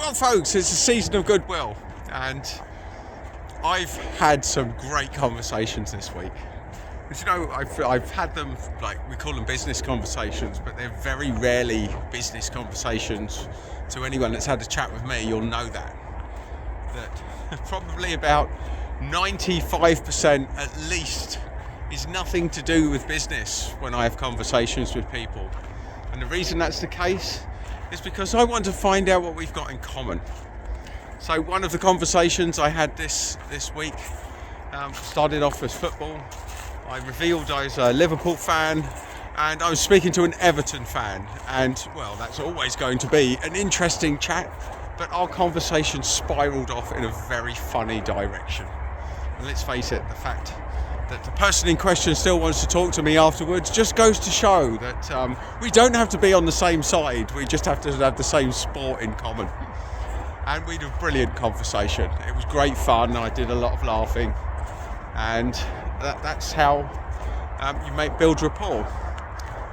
Well, folks, it's a season of goodwill, and I've had some great conversations this week. But you know, I've had them, like, we call them business conversations, but they're very rarely business conversations. To anyone that's had a chat with me, you'll know that probably about 95% at least is nothing to do with business when I have conversations with people. And the reason that's the case is because I want to find out what we've got in common. So one of the conversations I had this week started off with football. I revealed I was a Liverpool fan, and I was speaking to an Everton fan, and well, that's always going to be an interesting chat, but our conversation spiraled off in a very funny direction. And let's face it, the fact that the person in question still wants to talk to me afterwards just goes to show that we don't have to be on the same side, we just have to have the same sport in common. And we had a brilliant conversation. It was great fun, I did a lot of laughing, and that's how you build rapport.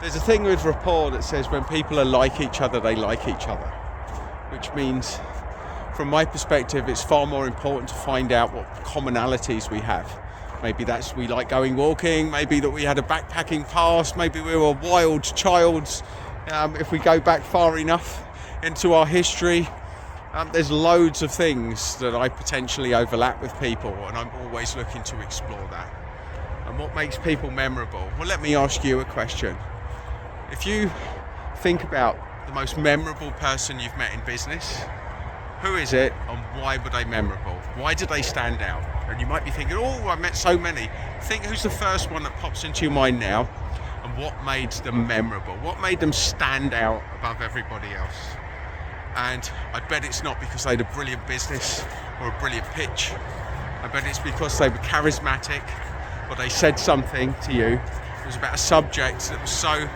There's a thing with rapport that says when people are like each other, they like each other. Which means, from my perspective, it's far more important to find out what commonalities we have. Maybe that's we like going walking, maybe that we had a backpacking past, maybe we were wild childs. If we go back far enough into our history, there's loads of things that I potentially overlap with people, and I'm always looking to explore that. And what makes people memorable? Well, let me ask you a question. If you think about the most memorable person you've met in business, who is it and why were they memorable? Why did they stand out? And you might be thinking, oh, I met so many. Think who's the first one that pops into your mind now, and what made them memorable? What made them stand out above everybody else? And I bet it's not because they had a brilliant business or a brilliant pitch. I bet it's because they were charismatic, or they said something to you. It was about a subject that was so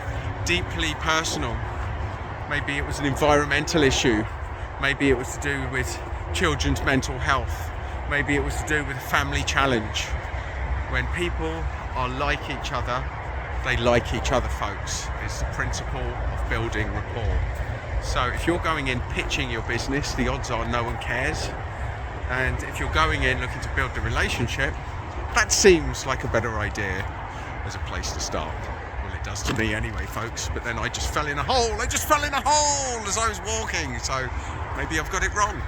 deeply personal. Maybe it was an environmental issue. Maybe it was to do with children's mental health. Maybe it was to do with a family challenge. When people are like each other, they like each other, folks. It's the principle of building rapport. So if you're going in pitching your business, the odds are no one cares. And if you're going in looking to build the relationship, that seems like a better idea as a place to start. Well, it does to me anyway, folks, but then I just fell in a hole as I was walking, so maybe I've got it wrong.